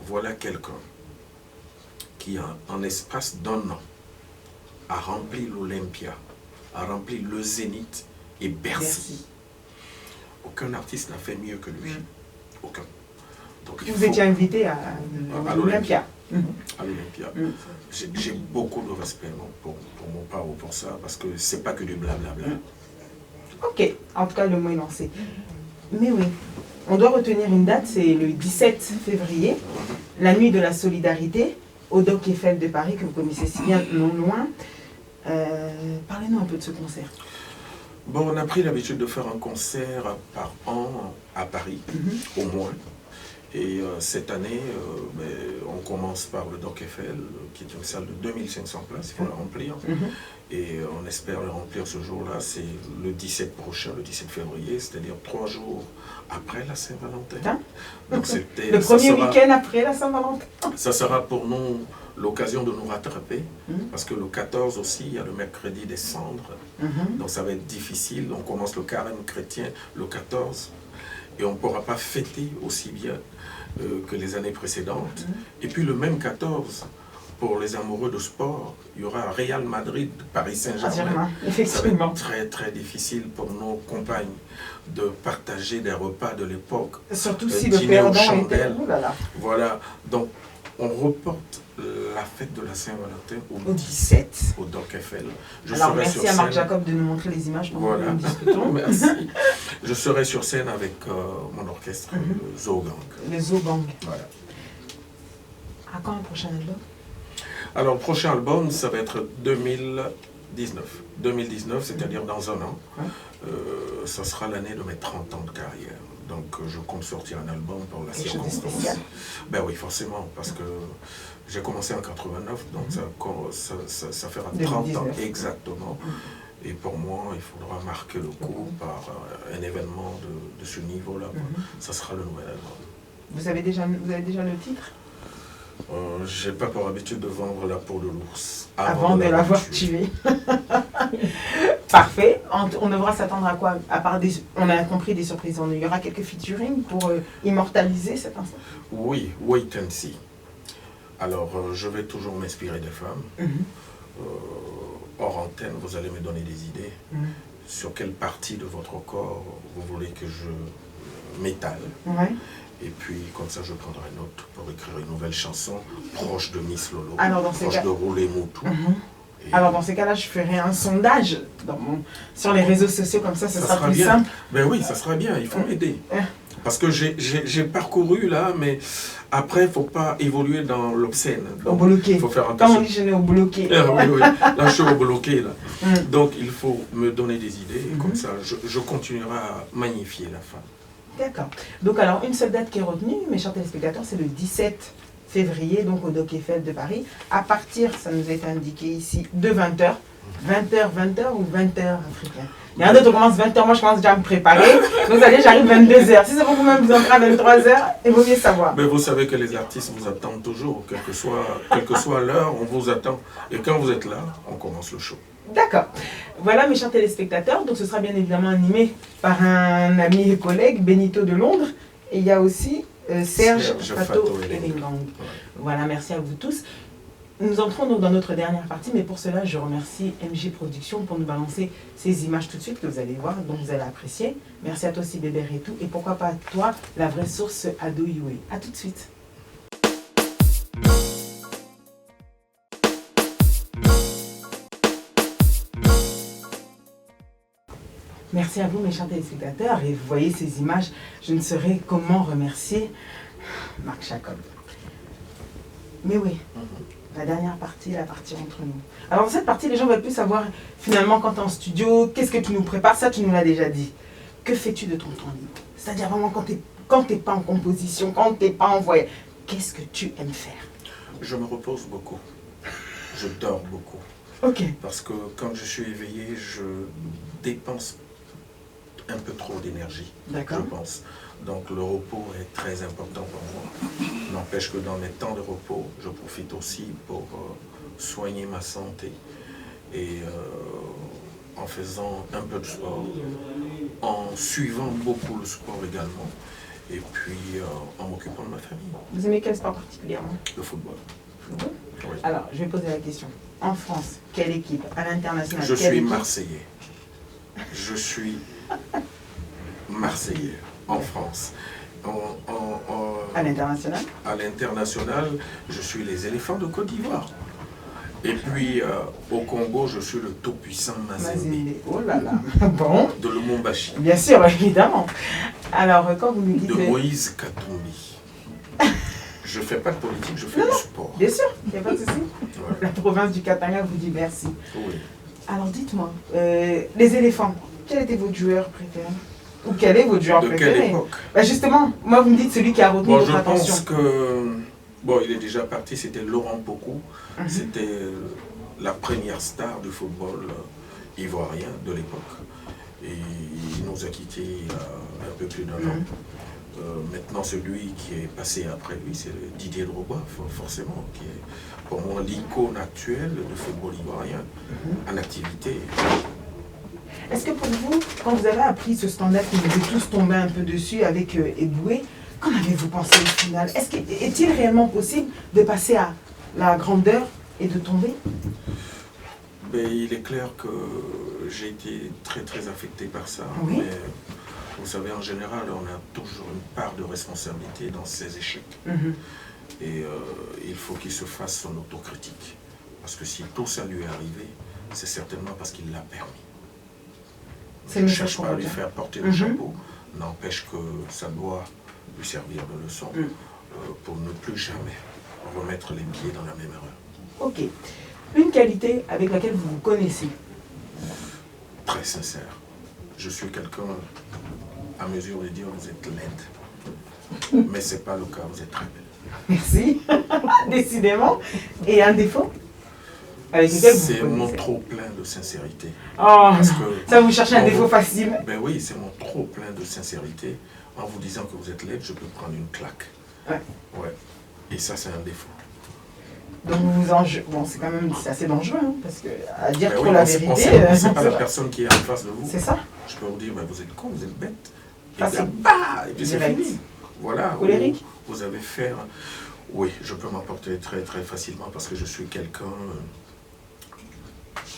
Voilà quelqu'un qui, en l'espace d'un an, a rempli l'Olympia, a rempli le Zénith et Bercy. Aucun artiste n'a fait mieux que lui. Aucun. Donc, vous étiez invité à l'Olympia. À l'Olympia. J'ai beaucoup de respect pour mon paro pour ça, parce que c'est pas que du blablabla. Ok, en tout cas, le mot est lancé. Mais oui, on doit retenir une date, c'est le 17 février, la nuit de la solidarité, au Doc Eiffel de Paris, que vous connaissez si bien, non loin. Parlez-nous un peu de ce concert. Bon, on a pris l'habitude de faire un concert par an à Paris, au moins. Et cette année, on commence par le Doc Eiffel, qui est une salle de 2500 places, il faut la remplir. Et on espère le remplir ce jour-là, c'est le 17 prochain, le 17 février, c'est-à-dire 3 jours après la Saint-Valentin. Donc le premier week-end après la Saint-Valentin. Ça sera pour nous l'occasion de nous rattraper, parce que le 14 aussi, il y a le mercredi des cendres, donc ça va être difficile. On commence le carême chrétien le 14, et on ne pourra pas fêter aussi bien que les années précédentes. Et puis le même 14, pour les amoureux de sport, il y aura Real Madrid, Paris Saint-Germain. Ça va être très très difficile pour nos compagnes de partager des repas de l'époque. Surtout si le perdant était... Voilà, donc on reporte la fête de la Saint-Valentin au 17 au Doc Eiffel. Alors merci à Marc Jacob de nous montrer les images pendant que nous discutons. Merci. Je serai sur scène avec mon orchestre, le Zoo Gang. Le Zoo Gang. Voilà. À quand un prochain album? Alors le prochain album, ça va être 2019. 2019, c'est-à-dire dans un an. Ça sera l'année de mes 30 ans de carrière. Donc je compte sortir un album pour la circonstance. Ben oui, forcément, parce que j'ai commencé en 89, donc ça fera 30 ans exactement. Et pour moi, il faudra marquer le coup par un événement de ce niveau-là. Ça sera le nouvel album. Vous avez déjà le titre? J'ai pas pour habitude de vendre la peau de l'ours avant de l'avoir tué. Parfait. On devra s'attendre à quoi? À part on a compris des surprises. Il y aura quelques featuring pour immortaliser cet instant? Oui, wait and see. Alors, je vais toujours m'inspirer des femmes. Hors antenne, vous allez me donner des idées sur quelle partie de votre corps vous voulez que je m'étale. Et puis, comme ça, je prendrai note pour écrire une nouvelle chanson proche de Miss Lolo, alors, dans proche de Roulé Moutou. Alors dans ces cas-là, je ferai un sondage sur les réseaux sociaux, comme ça sera plus bien. simple. Ben oui, ça sera bien, il faut m'aider. Parce que j'ai parcouru là, mais après, il ne faut pas évoluer dans l'obscène. Au bloqué. Il faut faire attention. Comme on dit, je n'ai au bloqué. Oui, oui. Là, je suis au bloqué. Là. Donc, il faut me donner des idées. Et comme ça, je continuerai à magnifier la femme. D'accord. Donc, alors, une seule date qui est retenue, mes chers téléspectateurs, c'est le 17 février, donc au Doc Eiffel de Paris. À partir, ça nous a été indiqué ici, de 20h. 20h ou 20h africain. Il y en a d'autres qui commencent 20h, moi je commence déjà à me préparer. Donc allez, j'arrive 22h. Si c'est pour vous-même vous entrez à 23h, il vaut mieux savoir. Mais vous savez que les artistes vous attendent toujours, quelle que soit l'heure, on vous attend. Et quand vous êtes là, on commence le show. D'accord. Voilà mes chers téléspectateurs, donc ce sera bien évidemment animé par un ami et collègue, Benito de Londres. Et il y a aussi Serge Fato-Elengang. Voilà, merci à vous tous. Nous entrons donc dans notre dernière partie, mais pour cela, je remercie MJ Productions pour nous balancer ces images tout de suite que vous allez voir, donc vous allez apprécier. Merci à toi aussi, Bébé et tout. Et pourquoi pas à toi, la vraie source Ado Yue. A tout de suite. Merci à vous, mes chers téléspectateurs. Et vous voyez ces images, je ne saurais comment remercier Marc Jacob. Mais oui. La dernière partie, la partie entre nous. Alors dans cette partie, les gens veulent plus savoir finalement quand tu es en studio, qu'est-ce que tu nous prépares, ça tu nous l'as déjà dit. Que fais-tu de ton temps libre? C'est-à-dire vraiment quand tu n'es pas en composition, quand tu n'es pas en voyage, qu'est-ce que tu aimes faire? Je me repose beaucoup. Je dors beaucoup. Ok. Parce que quand je suis éveillé, je dépense un peu trop d'énergie, je pense. Donc le repos est très important pour moi. N'empêche que dans mes temps de repos, je profite aussi pour soigner ma santé et en faisant un peu de sport, en suivant beaucoup le sport également et puis en m'occupant de ma famille. Vous aimez quel sport particulièrement? Le football. Oui. Alors, je vais poser la question. En France, quelle équipe? À l'international? Je suis Marseillais. Je suis Marseillais en France. À l'international? À l'international, je suis les éléphants de Côte d'Ivoire. Et puis au Congo, je suis le tout-puissant Mazembe. Oh là là, bon. De Lumumbashi. Bien sûr, évidemment. Alors, quand vous nous dites... De Moïse Katumbi. Je ne fais pas de politique, je fais du sport. Bien sûr, il n'y a pas de souci. Ouais. La province du Katanga vous dit merci. Oui. Alors dites-moi, les éléphants, quel était votre joueur préféré? Ou quel est votre joueur préféré? De quelle époque? Ben justement, moi vous me dites celui qui a retenu votre attention. Je pense que, bon, il est déjà parti, c'était Laurent Pokou. C'était la première star du football ivoirien de l'époque. Et il nous a quittés il y a un peu plus d'un an. Maintenant, celui qui est passé après lui, c'est Didier Drogba, forcément, qui est pour moi l'icône actuelle du football ivoirien en activité. Est-ce que pour vous, quand vous avez appris ce standard qui vous est tous tombé un peu dessus avec Eboué, qu'en avez-vous pensé au final? Est-il réellement possible de passer à la grandeur et de tomber? Ben, il est clair que j'ai été très très affecté par ça. Oui. Mais vous savez, en général, on a toujours une part de responsabilité dans ces échecs. Et il faut qu'il se fasse son autocritique. Parce que si tout ça lui est arrivé, c'est certainement parce qu'il l'a permis. Je ne cherche pas à lui faire porter le chapeau, n'empêche que ça doit lui servir de leçon pour ne plus jamais remettre les pieds dans la même erreur. Ok. Une qualité avec laquelle vous vous connaissez? Très sincère. Je suis quelqu'un à mesure de dire vous êtes laide. Mais ce n'est pas le cas, vous êtes très belle. Merci. Décidément. Et un défaut? C'est mon trop plein de sincérité. Oh, ça vous cherchez un défaut facile? Ben oui, c'est mon trop plein de sincérité. En vous disant que vous êtes laide, je peux prendre une claque. Ouais. Ouais. Et ça, c'est un défaut. Donc vous vous enjeu... Bon, c'est quand même assez dangereux, hein, parce que à dire trop oui, la vérité... C'est pas la personne qui est en face de vous. C'est ça. Je peux vous dire, ben, vous êtes con, vous êtes bête. Et, et puis c'est fini. Voilà. Colérique. Vous avez fait... Oui, je peux m'emporter très très facilement parce que je suis quelqu'un...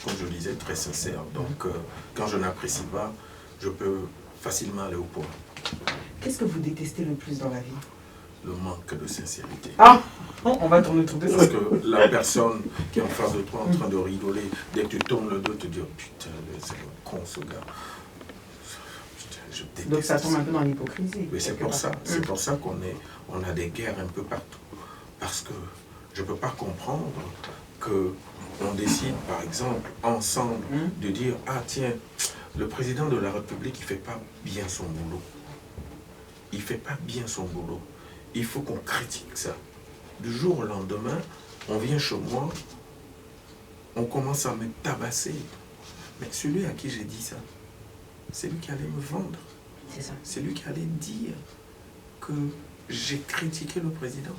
comme je le disais, très sincère. Donc, quand je n'apprécie pas, je peux facilement aller au point. Qu'est-ce que vous détestez le plus dans la vie? le manque de sincérité. Ah, on va tourner autour de ça. Parce que la personne qui est en face de toi en train de rigoler, dès que tu tournes le dos, tu te dis, oh, putain, c'est un con ce gars. Putain, je déteste. Donc ça tombe un peu dans l'hypocrisie. Oui, c'est pour ça. C'est pour ça qu'on a des guerres un peu partout. Parce que je ne peux pas comprendre qu'on décide, par exemple, ensemble, de dire, ah tiens, le président de la République, il ne fait pas bien son boulot. Il ne fait pas bien son boulot. Il faut qu'on critique ça. Du jour au lendemain, on vient chez moi, on commence à me tabasser. Mais celui à qui j'ai dit ça, c'est lui qui allait me vendre. C'est ça. C'est lui qui allait dire que j'ai critiqué le président.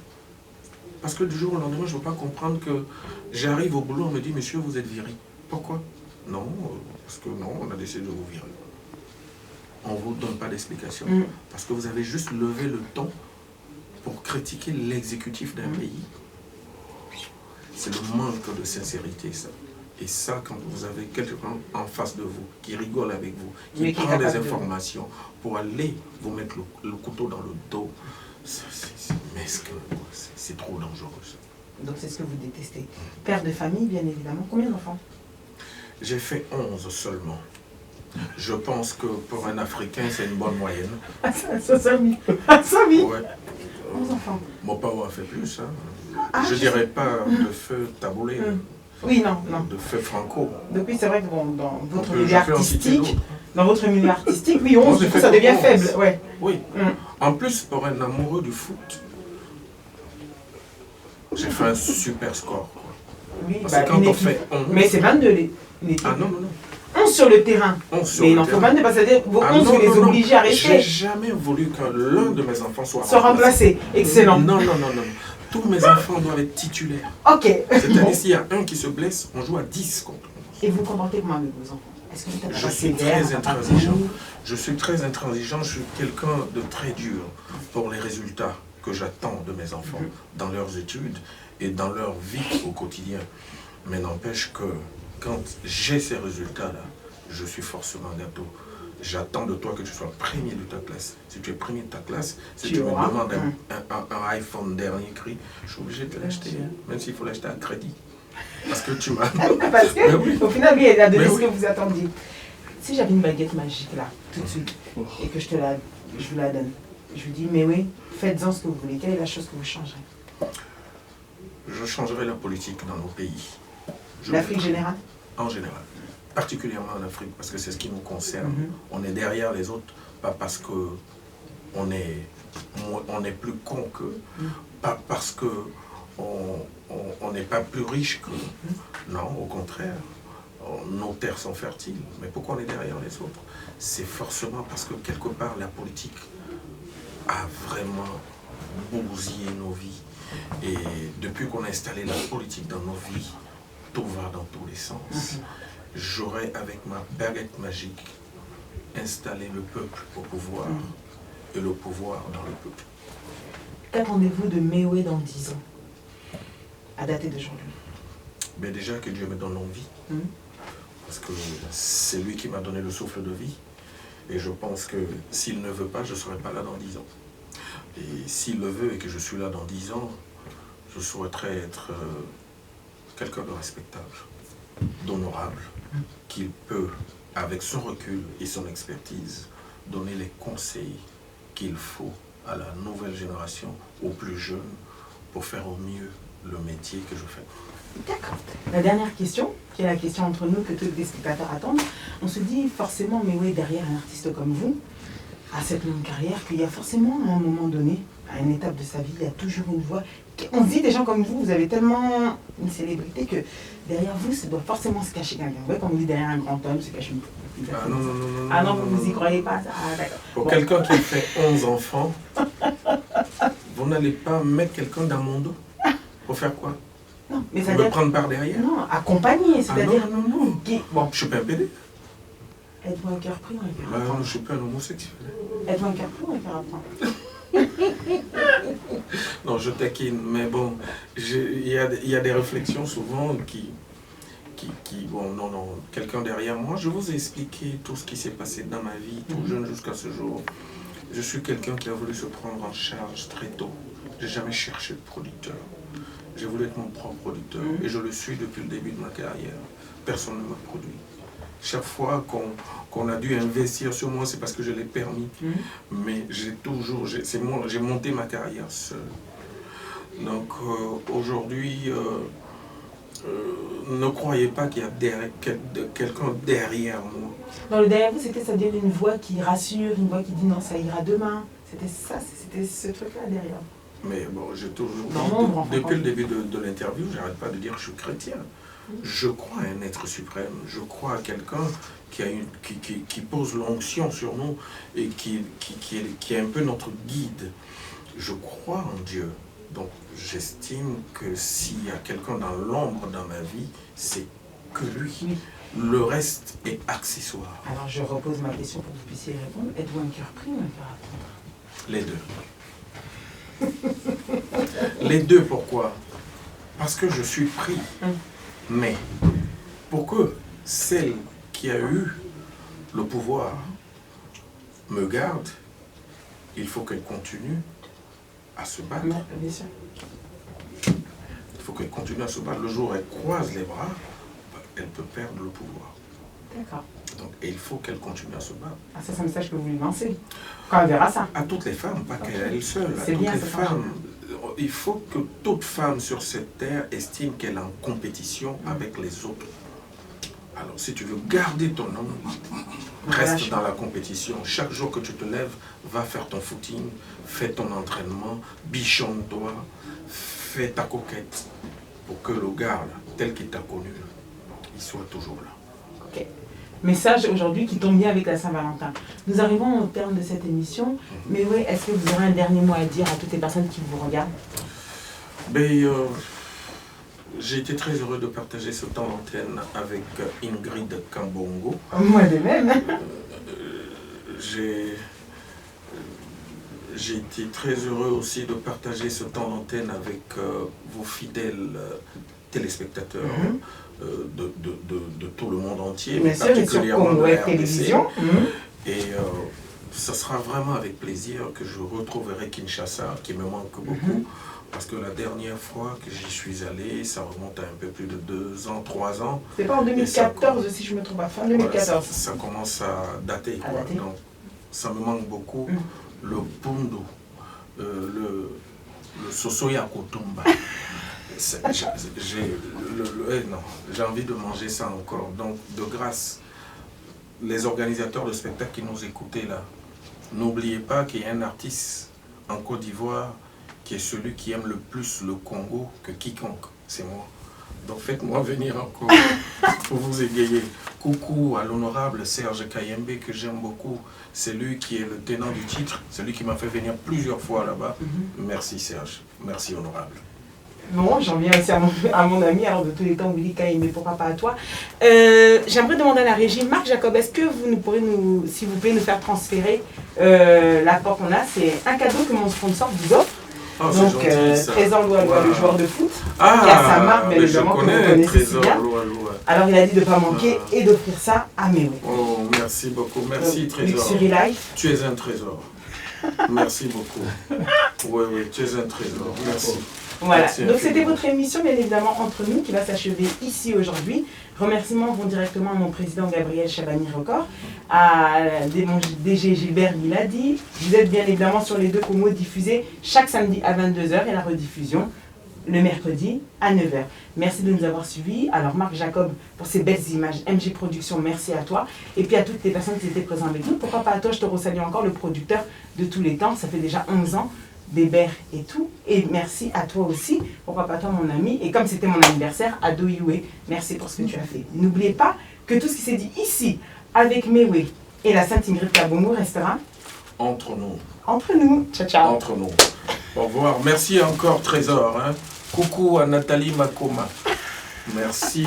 Parce que du jour au lendemain, je ne veux pas comprendre que j'arrive au boulot, on me dit, monsieur, vous êtes viré. Pourquoi? Non, parce que non, on a décidé de vous virer. On ne vous donne pas d'explication. Parce que vous avez juste levé le ton pour critiquer l'exécutif d'un pays. C'est le manque de sincérité, ça. Et ça, quand vous avez quelqu'un en face de vous, qui rigole avec vous, qui prend des informations pour aller vous mettre le couteau dans le dos, c'est mesquin, c'est trop dangereux. Ça. Donc c'est ce que vous détestez. Père de famille, bien évidemment. Combien d'enfants? J'ai fait 11 seulement. Je pense que pour un Africain, c'est une bonne moyenne. Ah, ça, oui. Ah, ça, oui. Ouais. 11 enfants. Mon père a fait plus. Hein. Ah, je dirais pas de feu taboulé. Oui, non, non. De feu franco. Depuis, c'est vrai que bon, dans votre Donc, milieu artistique, oui, 11, du coup, ça devient faible. Ouais. Oui. En plus, pour un amoureux du foot, j'ai fait un super score. Quoi. Oui, parce que quand on fait 11... Mais c'est 22 les Ah non, non, non. 11 sur le terrain. 11 sur mais il le en faut terrain. 22 parce que vos 11, non, vous les non, obligez à rester. J'ai jamais voulu que l'un de mes enfants soit remplacé. Excellent. Non, non, non, non. Tous mes enfants doivent être titulaires. Ok. C'est-à-dire s'il y a un qui se blesse, on joue à 10 contre 11. Et vous comportez comment avec vos enfants? Est-ce que vous êtes Je suis très intransigeant. Je suis très intransigeant. Je suis quelqu'un de très dur pour les résultats que j'attends de mes enfants dans leurs études et dans leur vie au quotidien. Mais n'empêche que quand j'ai ces résultats-là, je suis forcément gâteau. J'attends de toi que tu sois premier de ta classe. Si tu es premier de ta classe, si tu me demandes un iPhone dernier cri, je suis obligé de l'acheter, hein, même s'il faut l'acheter à crédit. Parce que tu m'as... Parce que, oui. Au final, oui, elle a donné ce que vous attendiez. Si j'avais une baguette magique là, tout de suite, et que je vous la donne, je vous dis, mais oui, faites-en ce que vous voulez. Quelle est la chose que vous changerez? Je changerai la politique dans nos pays. L'Afrique générale? En général. Particulièrement en Afrique, parce que c'est ce qui nous concerne. On est derrière les autres, pas parce qu'on est plus con qu'eux, pas parce qu'on n'est pas plus riche qu'eux. Non, au contraire, nos terres sont fertiles. Mais pourquoi on est derrière les autres? C'est forcément parce que quelque part la politique a vraiment bousillé nos vies. Et depuis qu'on a installé la politique dans nos vies, tout va dans tous les sens. J'aurais, avec ma baguette magique, installé le peuple au pouvoir et le pouvoir dans le peuple. Qu'attendez-vous de Méoué dans 10 ans, à dater d'aujourd'hui? Mais déjà que Dieu me donne l'envie, parce que c'est lui qui m'a donné le souffle de vie. Et je pense que s'il ne veut pas, je ne serai pas là dans 10 ans. Et s'il le veut et que je suis là dans 10 ans, je souhaiterais être quelqu'un de respectable, d'honorable, qu'il peut, avec son recul et son expertise, donner les conseils qu'il faut à la nouvelle génération, aux plus jeunes, pour faire au mieux le métier que je fais. D'accord. La dernière question, qui est la question entre nous que tous les spectateurs attendent, on se dit forcément, mais oui, derrière un artiste comme vous, à cette longue carrière, qu'il y a forcément à un moment donné, à une étape de sa vie, il y a toujours une voix. On se dit, des gens comme vous, vous avez tellement une célébrité que derrière vous, ça doit forcément se cacher quelqu'un. Vous voyez, quand on dit derrière un grand homme, se cache une... Ah non, non, non, non. Ah non, vous n'y croyez pas? Ah d'accord. Pour quelqu'un qui fait 11 enfants, vous n'allez pas mettre quelqu'un dans mon dos. Pour faire quoi? Non, mais ça veut prendre par derrière? Non, accompagner, c'est-à-dire... non, non, non. Bon. Je suis pas un pédé. Êtes-vous un cœur pris ou un cœur Non, je ne suis pas un homosexuel. Êtes-vous un cœur pris ou un cœur apprend? Non, je taquine, mais bon, il y a des réflexions souvent qui bon, non, non, quelqu'un derrière moi. Je vous ai expliqué tout ce qui s'est passé dans ma vie, tout jeune jusqu'à ce jour. Je suis quelqu'un qui a voulu se prendre en charge très tôt. J'ai jamais cherché de producteur. J'ai voulu être mon propre producteur et je le suis depuis le début de ma carrière. Personne ne m'a produit. Chaque fois qu'on a dû investir sur moi, c'est parce que je l'ai permis. Mais j'ai monté ma carrière seul. Donc aujourd'hui, ne croyez pas qu'il y a quelqu'un derrière moi. Dans le derrière vous, c'est-à-dire une voix qui rassure, une voix qui dit non, ça ira demain. C'était ça, c'était ce truc-là derrière. Mais bon, j'ai toujours dit, depuis le début de l'interview, j'arrête pas de dire que je suis chrétien. Je crois à un être suprême, je crois à quelqu'un qui pose l'onction sur nous et qui est un peu notre guide. Je crois en Dieu. Donc j'estime que s'il y a quelqu'un dans l'ombre dans ma vie, c'est que lui. Oui. Le reste est accessoire. Alors je repose ma question pour que vous puissiez répondre. Êtes-vous un cœur pris ou un cœur à prendre? Les deux. Les deux, pourquoi? Parce que je suis pris. Mais pour que celle qui a eu le pouvoir me garde, il faut qu'elle continue à se battre. Bien sûr. Il faut qu'elle continue à se battre. Le jour où elle croise les bras, elle peut perdre le pouvoir. D'accord. Donc, et il faut qu'elle continue à se battre. Ah, ça, c'est un message que vous lui lancez. Quand elle verra ça. À toutes les femmes, pas qu'à elle seule. À C'est toutes bien, les ça femmes. Il faut que toute femme sur cette terre estime qu'elle est en compétition avec les autres. Alors, si tu veux garder ton homme, reste dans la compétition. Chaque jour que tu te lèves, va faire ton footing, fais ton entraînement, bichonne-toi, fais ta coquette pour que le gars, là, tel qu'il t'a connu, il soit toujours là. Ok. Message aujourd'hui qui tombe bien avec la Saint-Valentin. Nous arrivons au terme de cette émission, mais oui, est-ce que vous aurez un dernier mot à dire à toutes les personnes qui vous regardent? J'ai été très heureux de partager ce temps d'antenne avec Ingrid Kabongo. Moi de même. J'ai été très heureux aussi de partager ce temps d'antenne avec vos fidèles téléspectateurs de tout le monde entier, mais particulièrement de la RDC. Et ce sera vraiment avec plaisir que je retrouverai Kinshasa, qui me manque beaucoup. Parce que la dernière fois que j'y suis allé, ça remonte à un peu plus de 2 ans, 3 ans. C'est pas en 2014, si je me trompe pas, fin 2014. Voilà, ça commence à dater. Donc, ça me manque beaucoup. Le Pundu, le Sosoya Kotumba. J'ai envie de manger ça encore. Donc, de grâce, les organisateurs de spectacles qui nous écoutaient là, n'oubliez pas qu'il y a un artiste en Côte d'Ivoire qui est celui qui aime le plus le Congo que quiconque, c'est moi. Donc faites-moi venir encore pour vous égayer. Coucou à l'honorable Serge Kayembe que j'aime beaucoup. C'est lui qui est le tenant du titre, c'est lui qui m'a fait venir plusieurs fois là-bas. Merci Serge, merci honorable. Bon, j'en viens aussi à mon ami, alors de tous les temps, Willy Kayembe, pourquoi pas à toi. J'aimerais demander à la régie, Marc Jacob, est-ce que vous pourrez s'il vous plaît, nous faire transférer l'apport qu'on a? C'est un cadeau que mon sponsor vous offre. Oh, donc, Trésor Loa, le joueur de foot, qui a sa marque, bien évidemment, que vous connaissez si bien. Alors, il a dit de ne pas manquer et d'offrir ça à Méo. Oh, merci beaucoup. Merci, Trésor. Luxury Life. Tu es un trésor. Merci beaucoup. Oui, tu es un trésor. Merci. Voilà, donc c'était votre émission, bien évidemment, Entre nous, qui va s'achever ici aujourd'hui. Remerciements vont directement à mon président Gabriel Chabani-Record, à DG Gilbert Miladi. Vous êtes bien évidemment sur les deux promos diffusés chaque samedi à 22h et la rediffusion le mercredi à 9h. Merci de nous avoir suivis. Alors Marc Jacob, pour ces belles images, MG Productions, merci à toi. Et puis à toutes les personnes qui étaient présentes avec nous. Pourquoi pas à toi, je te resalue encore, le producteur de tous les temps. Ça fait déjà 11 ans. Bébert et tout. Et merci à toi aussi, pourquoi pas toi mon ami. Et comme c'était mon anniversaire, à Doyoué, merci pour ce que tu as fait. N'oubliez pas que tout ce qui s'est dit ici, avec Méoué et la Sainte Ingrid Kabongo restera entre nous. Entre nous. Ciao, ciao. Entre nous. Au revoir. Merci encore, Trésor. Coucou à Nathalie Makoma. Merci.